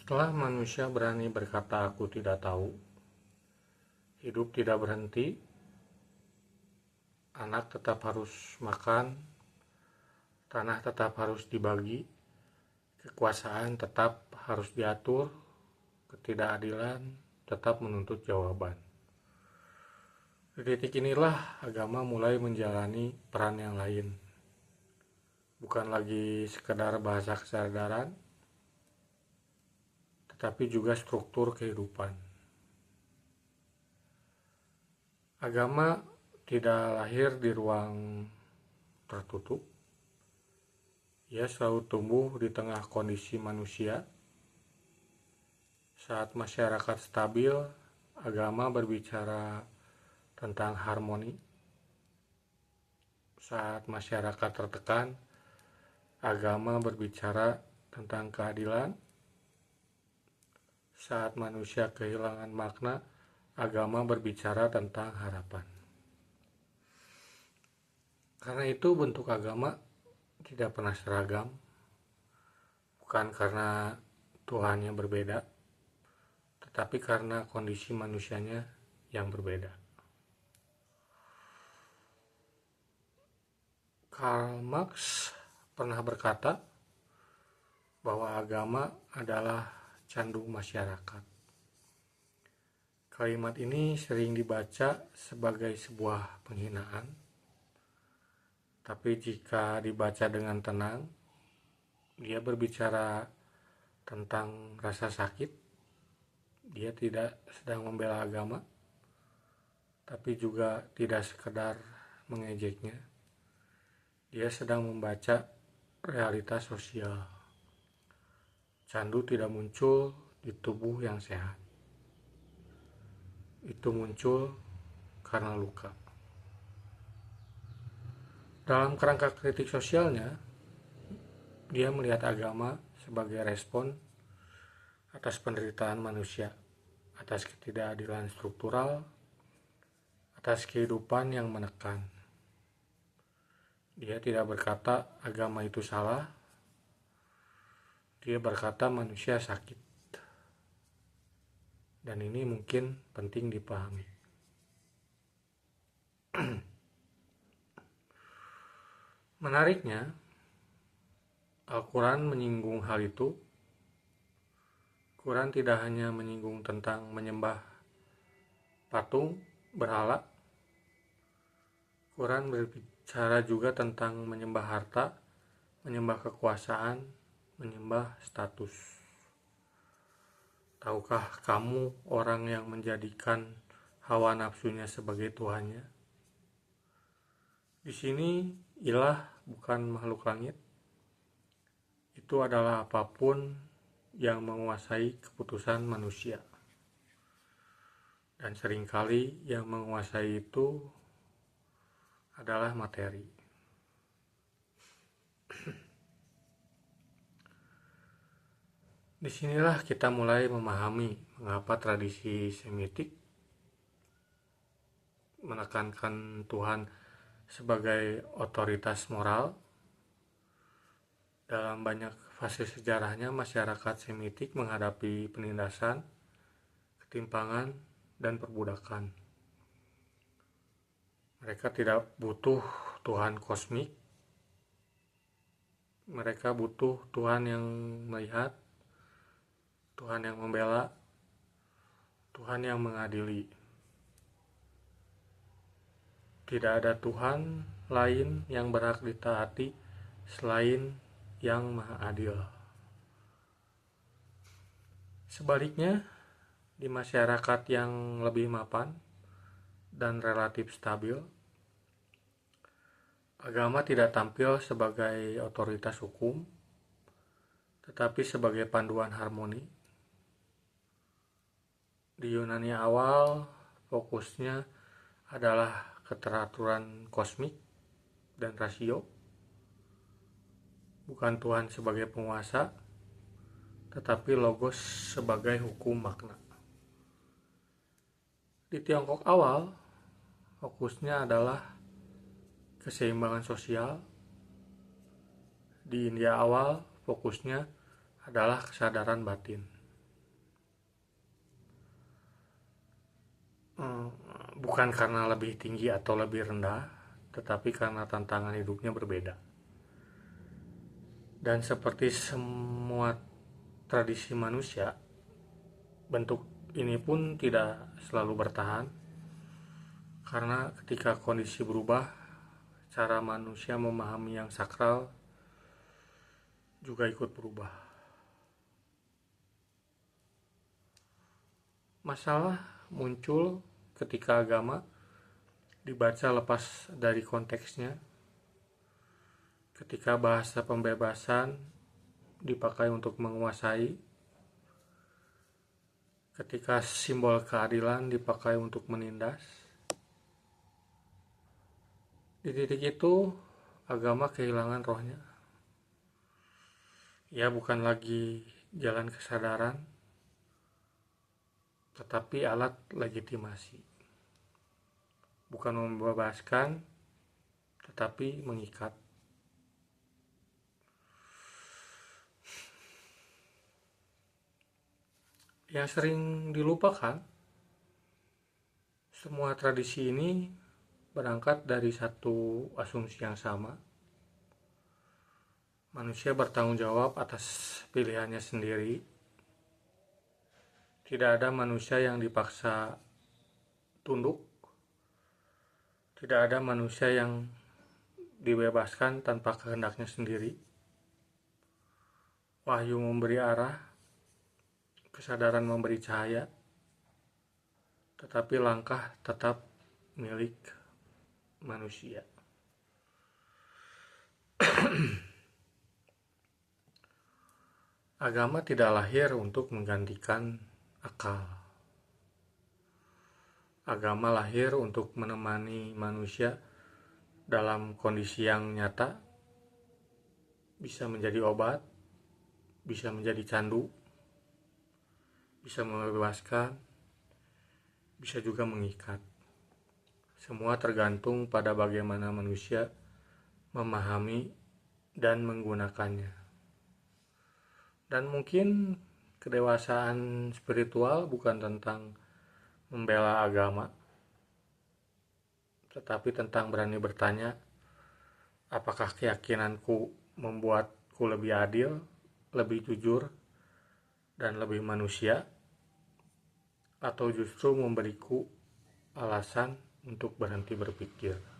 Setelah manusia berani berkata "aku tidak tahu", hidup tidak berhenti, anak tetap harus makan, tanah tetap harus dibagi, kekuasaan tetap harus diatur, ketidakadilan tetap menuntut jawaban. Di titik inilah agama mulai menjalani peran yang lain. Bukan lagi sekedar bahasa kesadaran, tetapi juga struktur kehidupan. Agama tidak lahir di ruang tertutup. Ia selalu tumbuh di tengah kondisi manusia. Saat masyarakat stabil, agama berbicara tentang harmoni. Saat masyarakat tertekan, agama berbicara tentang keadilan. Saat manusia kehilangan makna, agama berbicara tentang harapan. Karena itu bentuk agama tidak pernah seragam, bukan karena Tuhannya berbeda, tetapi karena kondisi manusianya yang berbeda. Karl Marx pernah berkata bahwa agama adalah candu masyarakat. Kalimat ini sering dibaca sebagai sebuah penghinaan, tapi jika dibaca dengan tenang, dia berbicara tentang rasa sakit. Dia tidak sedang membela agama, tapi juga tidak sekedar mengejeknya. Dia sedang membaca realitas sosial. Candu tidak muncul di tubuh yang sehat. Itu muncul karena luka. Dalam kerangka kritik sosialnya, dia melihat agama sebagai respon atas penderitaan manusia, atas ketidakadilan struktural, atas kehidupan yang menekan. Dia tidak berkata agama itu salah, dia berkata manusia sakit. Dan ini mungkin penting dipahami. Menariknya, Al-Quran menyinggung hal itu. Quran tidak hanya menyinggung tentang menyembah patung, berhala. Quran berbicara juga tentang menyembah harta, menyembah kekuasaan, menyembah status. Tahukah kamu orang yang menjadikan hawa nafsunya sebagai Tuhannya? Di sini ilah bukan makhluk langit. Itu adalah apapun yang menguasai keputusan manusia. Dan seringkali yang menguasai itu adalah materi. Disinilah kita mulai memahami mengapa tradisi Semitik menekankan Tuhan sebagai otoritas moral. Dalam banyak fase sejarahnya, masyarakat Semitik menghadapi penindasan, ketimpangan, dan perbudakan. Mereka tidak butuh Tuhan kosmik. Mereka butuh Tuhan yang melihat, Tuhan yang membela, Tuhan yang mengadili. Tidak ada Tuhan lain yang berhak ditaati selain yang maha adil. Sebaliknya, di masyarakat yang lebih mapan dan relatif stabil, agama tidak tampil sebagai otoritas hukum, tetapi sebagai panduan harmoni. Di Yunani awal, fokusnya adalah keteraturan kosmik dan rasio, bukan Tuhan sebagai penguasa, tetapi logos sebagai hukum makna. Di Tiongkok awal, fokusnya adalah keseimbangan sosial. Di India awal, fokusnya adalah kesadaran batin. bukan karena lebih tinggi atau lebih rendah, tetapi karena tantangan hidupnya berbeda. Dan seperti semua tradisi manusia, bentuk ini pun tidak selalu bertahan, karena ketika kondisi berubah, cara manusia memahami yang sakral juga ikut berubah. Masalah muncul ketika agama dibaca lepas dari konteksnya, ketika bahasa pembebasan dipakai untuk menguasai, ketika simbol keadilan dipakai untuk menindas. Di titik itu, agama kehilangan rohnya. Ya, bukan lagi jalan kesadaran, tetapi alat legitimasi. Bukan membebaskan, tetapi mengikat. Yang sering dilupakan, semua tradisi ini berangkat dari satu asumsi yang sama. Manusia bertanggung jawab atas pilihannya sendiri. Tidak ada manusia yang dipaksa tunduk. Tidak ada manusia yang dibebaskan tanpa kehendaknya sendiri. Wahyu memberi arah, kesadaran memberi cahaya, tetapi langkah tetap milik manusia. Agama tidak lahir untuk menggantikan akal. Agama lahir untuk menemani manusia dalam kondisi yang nyata, bisa menjadi obat, bisa menjadi candu, bisa membebaskan, bisa juga mengikat. Semua tergantung pada bagaimana manusia memahami dan menggunakannya. Dan mungkin kedewasaan spiritual bukan tentang membela agama, tetapi tentang berani bertanya, apakah keyakinanku membuatku lebih adil, lebih jujur, dan lebih manusia, atau justru memberiku alasan untuk berhenti berpikir.